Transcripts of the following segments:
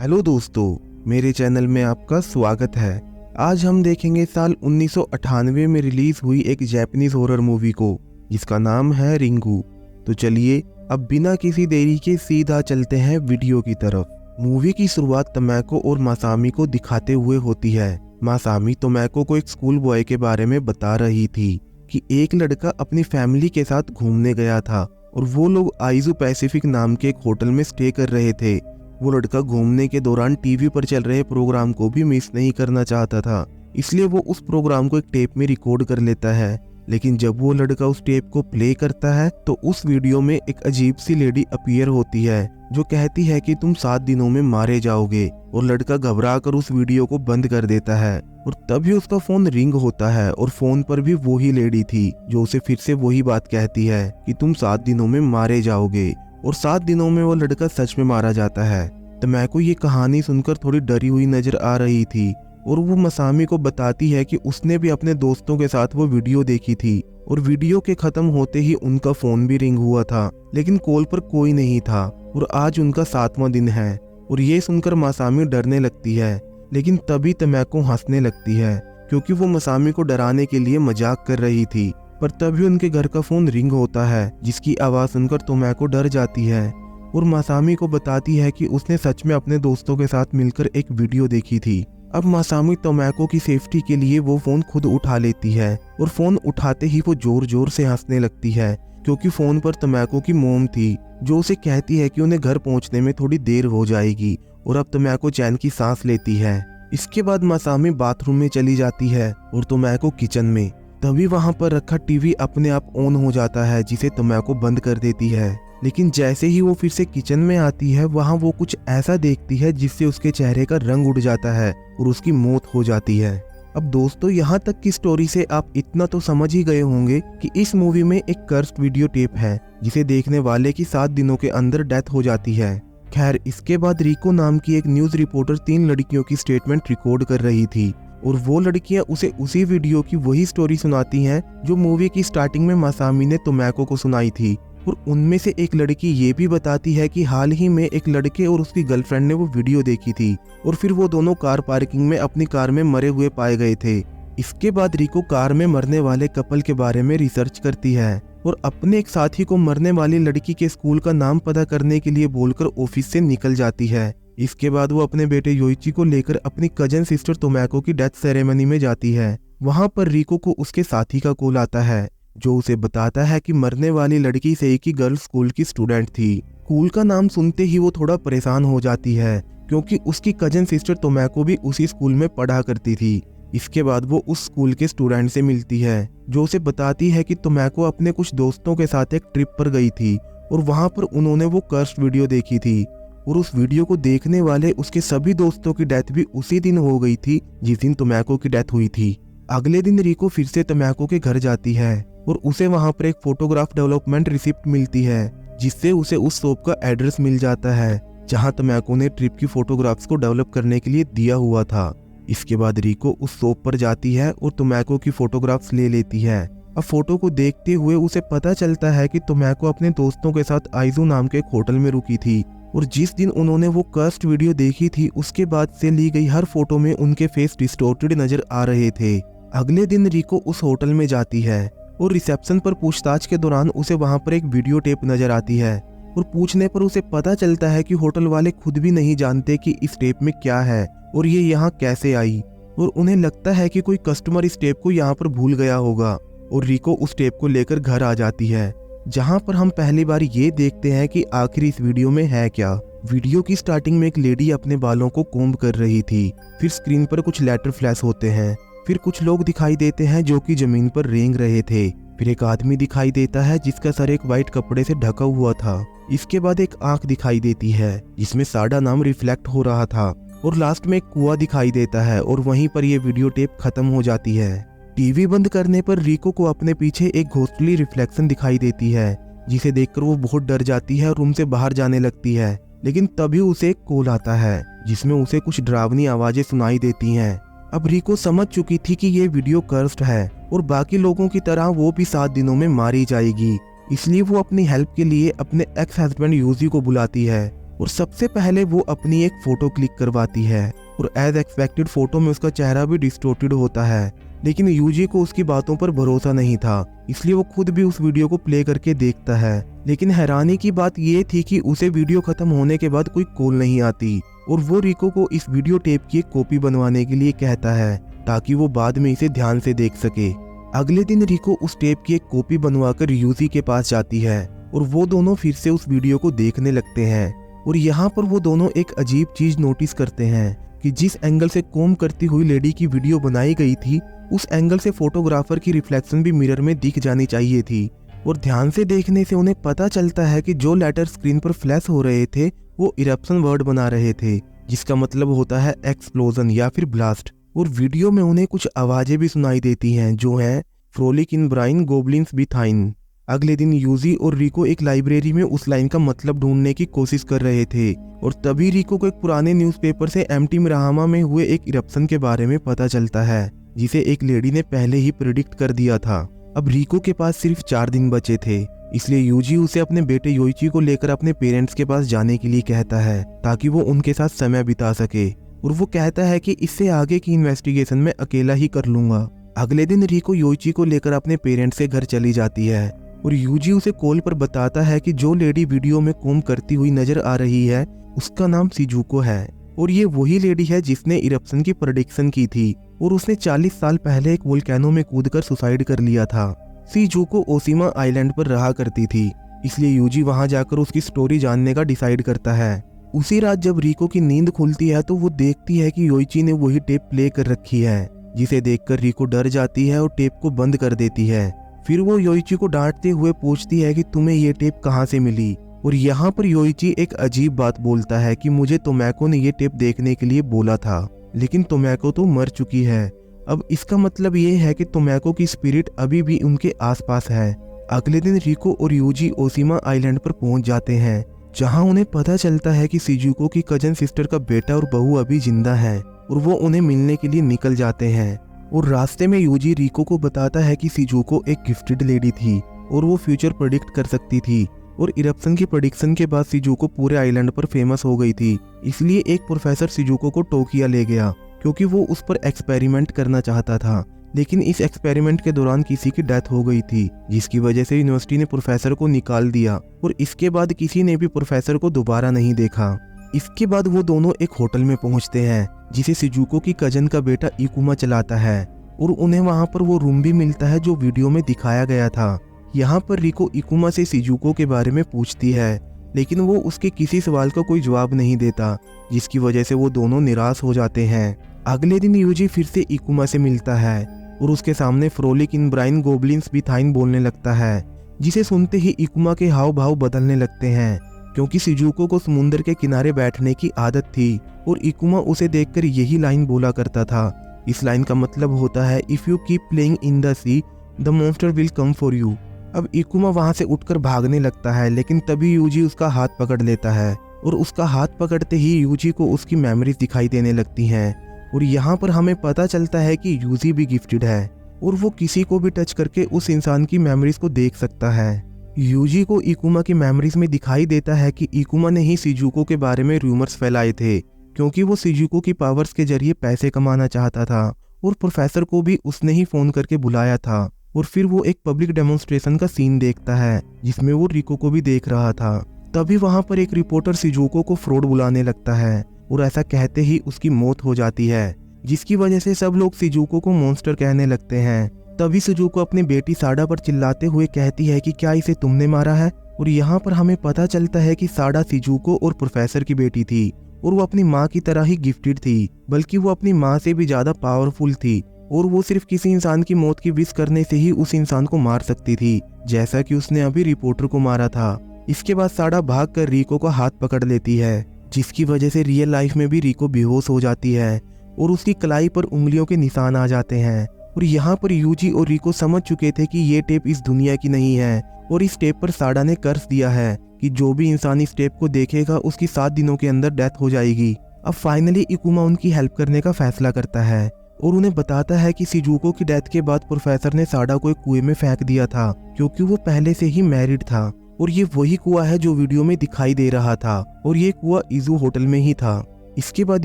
Hello दोस्तों, मेरे channel में आपका स्वागत है। आज हम देखेंगे साल 1998 में रिलीज हुई एक जापानीज हॉरर मूवी को, जिसका नाम है रिंगू। तो चलिए अब बिना किसी देरी के सीधा चलते हैं वीडियो की तरफ। मूवी की शुरुआत तोमोको और मासामी को दिखाते हुए होती है। मासामी तोमोको को एक स्कूल बॉय के बारे में बता रही थी कि एक लड़का अपनी फैमिली के साथ घूमने गया था और वो लोग आइजू पैसिफिक नाम के एक होटल में स्टे कर रहे थे। वो लड़का घूमने के दौरान टीवी पर चल रहे प्रोग्राम को भी मिस नहीं करना चाहता था, इसलिए वो उस प्रोग्राम को एक टेप में रिकॉर्ड कर लेता है। लेकिन जब वो लड़का उस टेप को प्ले करता है तो उस वीडियो में एक अजीब सी लेडी अपीयर होती है जो कहती है कि तुम 7 दिनों में मारे जाओगे, और लड़का घबरा कर उस वीडियो को बंद कर देता है। और तभी उसका फोन रिंग होता है और फोन पर भी वही लेडी थी जो उसे फिर से वही बात कहती है कि तुम 7 दिनों में मारे जाओगे। और 7 दिनों में वो लड़का सच में मारा जाता है। तोमोको ये कहानी सुनकर थोड़ी डरी हुई नजर आ रही थी और वो मासामी को बताती है कि उसने भी अपने दोस्तों के साथ वो वीडियो देखी थी और वीडियो के खत्म होते ही उनका फोन भी रिंग हुआ था, लेकिन कॉल पर कोई नहीं था। और आज उनका 7वां दिन है। और ये सुनकर मासामी डरने लगती है, लेकिन तभी तोमोको हंसने लगती है क्योंकि वो मासामी को डराने के लिए मजाक कर रही थी। पर तभी उनके घर का फोन रिंग होता है, जिसकी आवाज सुनकर तोमोको डर जाती है और मासामी को बताती है कि उसने सच में अपने दोस्तों के साथ मिलकर एक वीडियो देखी थी। अब मासामी तोमोको की सेफ्टी के लिए वो फोन खुद उठा लेती है और फोन उठाते ही वो जोर जोर से हंसने लगती है क्योंकि फोन पर तोमोको की मोम थी जो उसे कहती है कि उन्हें घर पहुंचने में थोड़ी देर हो जाएगी। और अब तोमोको चैन की सांस लेती है। इसके बाद मासामी बाथरूम में चली जाती है और तोमोको किचन में। तभी वहां पर रखा टीवी अपने आप ऑन हो जाता है, जिसे तोमोको बंद कर देती है। लेकिन जैसे ही वो फिर से किचन में आती है, वहां वो कुछ ऐसा देखती है जिससे उसके चेहरे का रंग उड़ जाता है और उसकी मौत हो जाती है। अब दोस्तों, यहाँ तक की स्टोरी से आप इतना तो समझ ही गए होंगे कि इस मूवी में एक कर्स्ड वीडियो टेप है जिसे देखने वाले की 7 दिनों के अंदर डेथ हो जाती है। खैर, इसके बाद रिको नाम की एक न्यूज रिपोर्टर 3 लड़कियों की स्टेटमेंट रिकॉर्ड कर रही थी और वो लड़कियां उसे उसी वीडियो की वही स्टोरी सुनाती हैं जो मूवी की स्टार्टिंग में मासामी ने तोमोको को सुनाई थी। और उनमें से एक लड़की ये भी बताती है कि हाल ही में एक लड़के और उसकी गर्लफ्रेंड ने वो वीडियो देखी थी और फिर वो दोनों कार पार्किंग में अपनी कार में मरे हुए पाए गए थे। इसके बाद रिको कार में मरने वाले कपल के बारे में रिसर्च करती है और अपने एक साथी को मरने वाली लड़की के स्कूल का नाम पता करने के लिए बोलकर ऑफिस से निकल जाती है। इसके बाद वो अपने बेटे योइची को लेकर अपनी कजन सिस्टर तोमोको की डेथ सेरेमनी में जाती है। वहां पर रिको को उसके साथी का कॉल आता है जो उसे बताता है कि मरने वाली लड़की से एक ही गर्ल स्कूल की स्टूडेंट थी। स्कूल का नाम सुनते ही वो थोड़ा परेशान हो जाती है क्योंकि उसकी कजन सिस्टर तोमोको भी उसी स्कूल में पढ़ा करती थी। इसके बाद वो उस स्कूल के स्टूडेंट से मिलती है जो उसे बताती है कि तोमोको अपने कुछ दोस्तों के साथ एक ट्रिप पर गई थी और वहां पर उन्होंने वो कर्स्ड वीडियो देखी थी और उस वीडियो को देखने वाले उसके सभी दोस्तों की डेथ भी उसी दिन हो गई थी जिस दिन तोमोको की डेथ हुई थी। अगले दिन रिको फिर से तोमोको के घर जाती है और उसे वहां पर एक फोटोग्राफ डेवलपमेंट रिसिप्ट मिलती है जिससे उसे उस शॉप का एड्रेस मिल जाता है जहां तोमोको ने ट्रिप की फोटोग्राफ्स को डेवलप करने के लिए दिया हुआ था। इसके बाद रिको उस शॉप पर जाती है और तोमोको की फोटोग्राफ्स ले लेती है। अब फोटो को देखते हुए उसे पता चलता है कि तोमोको अपने दोस्तों के साथ आइजू नाम के एक होटल में रुकी थी और जिस दिन उन्होंने वो कर्स्ड वीडियो देखी थी उसके बाद से ली गई हर फोटो में उनके फेस डिस्टॉर्टेड नजर आ रहे थे। अगले दिन रिको उस होटल में जाती है और रिसेप्शन पर पूछताछ के दौरान उसे वहां पर एक वीडियो टेप नजर आती है और पूछने पर उसे पता चलता है कि होटल वाले खुद भी नहीं जानते कि इस टेप में क्या है और ये यहाँ कैसे आई, और उन्हें लगता है कि कोई कस्टमर इस टेप को यहाँ पर भूल गया होगा। और रिको उस टेप को लेकर घर आ जाती है जहाँ पर हम पहली बार ये देखते हैं कि आखिर इस वीडियो में है क्या। वीडियो की स्टार्टिंग में एक लेडी अपने बालों को कोम्ब कर रही थी, फिर स्क्रीन पर कुछ लेटर फ्लैश होते हैं, फिर कुछ लोग दिखाई देते हैं जो कि जमीन पर रेंग रहे थे, फिर एक आदमी दिखाई देता है जिसका सर एक वाइट कपड़े से ढका हुआ था। इसके बाद एक आंख दिखाई देती है जिसमें साडा नाम रिफ्लेक्ट हो रहा था और लास्ट में एक कुआं दिखाई देता है और वहीं पर यह वीडियो टेप खत्म हो जाती है। टीवी बंद करने पर रिको को अपने पीछे एक घोस्टली रिफ्लेक्शन दिखाई देती है जिसे देखकर वो बहुत डर जाती है और रूम से बाहर जाने लगती है। लेकिन तभी उसे एक कॉल आता है जिसमें उसे कुछ डरावनी आवाजें सुनाई देती हैं। अब रिको समझ चुकी थी कि ये वीडियो कर्स्ड है और बाकी लोगों की तरह वो भी 7 दिनों में मारी जाएगी, इसलिए वो अपनी हेल्प के लिए अपने एक्स हस्बैंड यूजी को बुलाती है। और सबसे पहले वो अपनी एक फोटो क्लिक करवाती है और एज एक्सपेक्टेड फोटो में उसका चेहरा भी डिस्टोर्टेड होता है। लेकिन यूजी को उसकी बातों पर भरोसा नहीं था, इसलिए वो खुद भी उस वीडियो को प्ले करके देखता है। लेकिन हैरानी की बात ये थी कि उसे वीडियो खत्म होने के बाद कोई कॉल नहीं आती और वो रिको को इस वीडियो टेप की एक कॉपी बनवाने के लिए कहता है ताकि वो बाद में इसे ध्यान से देख सके। अगले दिन रिको उस टेप की एक कॉपी बनवाकर यूजी के पास जाती है और वो दोनों फिर से उस वीडियो को देखने लगते हैं। और यहाँ पर वो दोनों एक अजीब चीज नोटिस करते हैं कि जिस एंगल से कॉम्ब करती हुई लेडी की वीडियो बनाई गई थी उस एंगल से फोटोग्राफर की रिफ्लेक्शन भी मिरर में दिख जानी चाहिए थी। और ध्यान से देखने से उन्हें पता चलता है कि जो लेटर स्क्रीन पर फ्लैश हो रहे थे वो इरप्शन वर्ड बना रहे थे, जिसका मतलब होता है एक्सप्लोजन या फिर ब्लास्ट। और वीडियो में उन्हें कुछ आवाजें भी सुनाई देती हैं जो हैं फ्रोलिक इन ब्राइन गोब्लिन्स बी थाइन। अगले दिन यूजी और रिको एक लाइब्रेरी में उस लाइन का मतलब ढूंढने की कोशिश कर रहे थे और तभी रिको को एक पुराने न्यूज़पेपर से एम्प्टी मिराहामा में हुए एक इरप्शन के बारे में पता चलता है जिसे एक लेडी ने पहले ही प्रेडिक्ट कर दिया था। अब रिको के पास सिर्फ 4 दिन बचे थे, इसलिए यूजी उसे अपने बेटे योइची को लेकर अपने पेरेंट्स के पास जाने के लिए कहता है ताकि वो उनके साथ समय बिता सके। और वो कहता है कि इससे आगे की इन्वेस्टिगेशन मैं अकेला ही कर लूंगा। अगले दिन रिको योइची को लेकर अपने पेरेंट्स के घर चली जाती है और यूजी उसे कॉल पर बताता है कि जो लेडी वीडियो में कॉम्ब करती हुई नजर आ रही है उसका नाम शिजुको है और ये वही लेडी है जिसने इरप्शन की प्रेडिक्शन की थी और उसने 40 साल पहले एक वोल्केनो में कूदकर सुसाइड कर लिया था। शिजुको ओशिमा आइलैंड पर रहा करती थी, इसलिए यूजी वहां जाकर उसकी स्टोरी जानने का डिसाइड करता है। उसी रात जब रिको की नींद खुलती है तो वो देखती है कि योइची ने वही टेप प्ले कर रखी है, जिसे देखकर रिको डर जाती है और टेप को बंद कर देती है। फिर वो योइची को डांटते हुए पूछती है कि तुम्हें ये टेप कहाँ से मिली। और यहाँ पर योइची एक अजीब बात बोलता है कि मुझे तोमैको ने ये टेप देखने के लिए बोला था, लेकिन तोमैको तो मर चुकी है। अब इसका मतलब ये है कि तोमैको की स्पिरिट अभी भी उनके आसपास है। अगले दिन रिको और यूजी ओशिमा आइलैंड पर पहुंच जाते हैं, जहां उन्हें पता चलता है कि शिजुको की कजन सिस्टर का बेटा और बहू अभी जिंदा है और वो उन्हें मिलने के लिए निकल जाते हैं। और रास्ते में यूजी रिको को बताता है कि शिजुको एक गिफ्टेड लेडी थी और वो फ्यूचर प्रेडिक्ट कर सकती थी और इरप्शन की प्रेडिक्शन के बाद शिजुको पूरे आइलैंड पर फेमस हो गई थी। इसलिए एक प्रोफेसर शिजुको को टोकियो ले गया क्योंकि वो उस पर एक्सपेरिमेंट करना चाहता था, लेकिन इस एक्सपेरिमेंट के दौरान किसी की डेथ हो गई थी, जिसकी वजह से यूनिवर्सिटी ने प्रोफेसर को निकाल दिया और इसके बाद किसी ने भी प्रोफेसर को दोबारा नहीं देखा। इसके बाद वो दोनों एक होटल में पहुंचते हैं जिसे शिजुको की कजन का बेटा इकुमा चलाता है और उन्हें वहां पर वो रूम भी मिलता है जो वीडियो में दिखाया गया था। यहाँ पर रिको इकुमा से शिजुको के बारे में पूछती है, लेकिन वो उसके किसी सवाल का कोई जवाब नहीं देता, जिसकी वजह से वो दोनों निराश हो जाते हैं। अगले दिन यूजी फिर से इकुमा से मिलता है और उसके सामने फ्रोलिक इन ब्राइन गोब्लिन्स भी थाइन बोलने लगता है, जिसे सुनते ही इकुमा के हाव भाव बदलने लगते हैं क्योंकि शिजुको को समुद्र के किनारे बैठने की आदत थी और इकुमा उसे देखकर यही लाइन बोला करता था। इस लाइन का मतलब होता है if you keep playing in the see the monster will come for you. अब इकुमा वहां से उठकर भागने लगता है, लेकिन तभी यूजी उसका हाथ पकड़ लेता है और उसका हाथ पकड़ते ही यूजी को उसकी मेमोरीज दिखाई देने लगती हैं। और यहाँ पर हमें पता चलता है कि यूजी भी गिफ्टेड है और वो किसी को भी टच करके उस इंसान की मेमोरीज को देख सकता है। यूजी को इकुमा की मेमोरीज में दिखाई देता है कि इकुमा ने ही शिजुको के बारे में रूमर्स फैलाए थे क्योंकि वो शिजुको की पावर्स के जरिए पैसे कमाना चाहता था और प्रोफेसर को भी उसने ही फोन करके बुलाया था। और फिर वो एक पब्लिक डेमोन्स्ट्रेशन का सीन देखता है जिसमें वो रिको को भी देख रहा था। तभी वहां पर एक रिपोर्टर शिजुको को फ्रॉड बुलाने लगता है और ऐसा कहते ही उसकी मौत हो जाती है, जिसकी वजह से सब लोग शिजुको को मॉन्स्टर कहने लगते हैं। तभी शिजुको अपनी बेटी साडा पर चिल्लाते हुए कहती है कि क्या इसे तुमने मारा है। और यहाँ पर हमें पता चलता है कि साडा शिजुको और प्रोफेसर की बेटी थी और वो अपनी माँ की तरह ही गिफ्टेड थी, बल्कि वो अपनी माँ से भी ज्यादा पावरफुल थी और वो सिर्फ किसी इंसान की मौत की विश करने से ही उस इंसान को मार सकती थी, जैसा कि उसने अभी रिपोर्टर को मारा था। इसके बाद साडा भागकर रिको का हाथ पकड़ लेती है, जिसकी वजह से रियल लाइफ में भी रिको बेहोश हो जाती है और उसकी कलाई पर उंगलियों के निशान आ जाते हैं। और यहाँ पर यूजी और रिको समझ चुके थे कि ये टेप इस दुनिया की नहीं है और इस टेप पर साडा ने कर्ज दिया है कि जो भी इंसान इस टेप को देखेगा उसकी 7 दिनों के अंदर डेथ हो जाएगी। अब फाइनली इकुमा उनकी हेल्प करने का फैसला करता है और उन्हें बताता है कि शिजुको की डेथ के बाद प्रोफेसर ने साडा को एक कुएं में फेंक दिया था क्योंकि वो पहले से ही मैरिड था और ये वही कुआं है जो वीडियो में दिखाई दे रहा था और ये कुआं इजू होटल में ही था। इसके बाद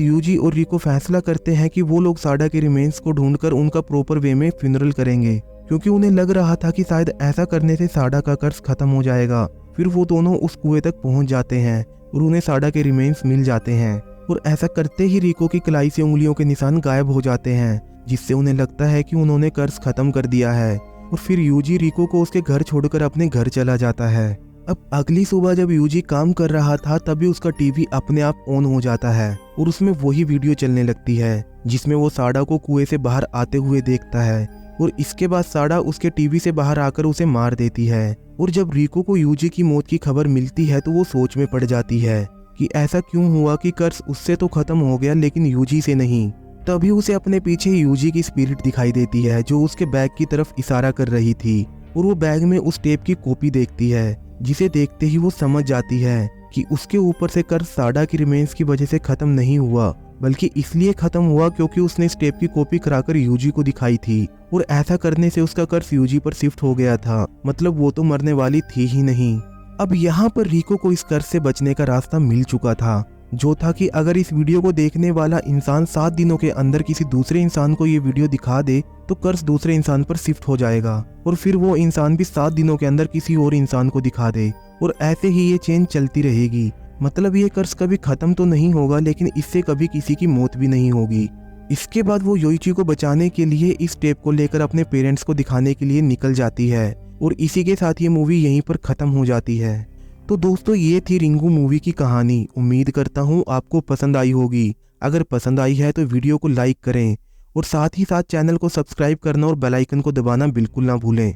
यूजी और रिको फैसला करते हैं कि वो लोग साडा के रिमेन्स को ढूंढकर उनका प्रॉपर वे में फ्यूनरल करेंगे, क्योंकि उन्हें लग रहा था कि शायद ऐसा करने से साडा का कर्ज खत्म हो जाएगा। फिर वो दोनों उस कुएं तक पहुंच जाते हैं और उन्हें साडा के रिमेन्स मिल जाते हैं और ऐसा करते ही रिको की कलाई से उंगलियों के निशान गायब हो जाते हैं, जिससे उन्हें लगता है कि उन्होंने कर्ज खत्म कर दिया है। और फिर यूजी रिको को उसके घर छोड़कर अपने घर चला जाता है। अब अगली सुबह जब यूजी काम कर रहा था तभी उसका टीवी अपने आप ऑन हो जाता है और उसमें वही वीडियो चलने लगती है जिसमें वो साडा को कुएं से बाहर आते हुए देखता है और इसके बाद साडा उसके टीवी से बाहर आकर उसे मार देती है। और जब रिको को यूजी की मौत की खबर मिलती है तो वो सोच में पड़ जाती है कि ऐसा क्यों हुआ कि कर्ज उससे तो खत्म हो गया लेकिन यूजी से नहीं। तभी उसे अपने पीछे यूजी की स्पिरिट दिखाई देती है जो उसके बैग की तरफ इशारा कर रही थी और वो बैग में उस टेप की कॉपी देखती है, जिसे देखते ही वो समझ जाती है कि उसके ऊपर से कर्ज साडा की रिमेन्स की वजह से खत्म नहीं हुआ, बल्कि इसलिए खत्म हुआ क्योंकि उसने इस टेप की कॉपी कराकर यूजी को दिखाई थी और ऐसा करने से उसका कर्ज यूजी पर शिफ्ट हो गया था। मतलब वो तो मरने वाली थी ही नहीं। अब यहाँ पर रिको को इस कर्ज से बचने का रास्ता मिल चुका था, जो था कि अगर इस वीडियो को देखने वाला इंसान 7 दिनों के अंदर किसी दूसरे इंसान को ये वीडियो दिखा दे तो कर्ज दूसरे इंसान पर शिफ्ट हो जाएगा और फिर वो इंसान भी 7 दिनों के अंदर किसी और इंसान को दिखा दे और ऐसे ही ये चेन चलती रहेगी। मतलब ये कर्ज कभी खत्म तो नहीं होगा लेकिन इससे कभी किसी की मौत भी नहीं होगी। इसके बाद वो योइची को बचाने के लिए इस टेप को लेकर अपने पेरेंट्स को दिखाने के लिए निकल जाती है और इसी के साथ ये मूवी यहीं पर खत्म हो जाती है। तो दोस्तों ये थी रिंगू मूवी की कहानी। उम्मीद करता हूँ आपको पसंद आई होगी। अगर पसंद आई है तो वीडियो को लाइक करें और साथ ही साथ चैनल को सब्सक्राइब करना और बेल आइकन को दबाना बिल्कुल ना भूलें।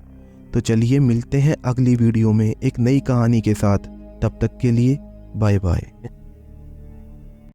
तो चलिए मिलते हैं अगली वीडियो में एक नई कहानी के साथ। तब तक के लिए बाय बाय।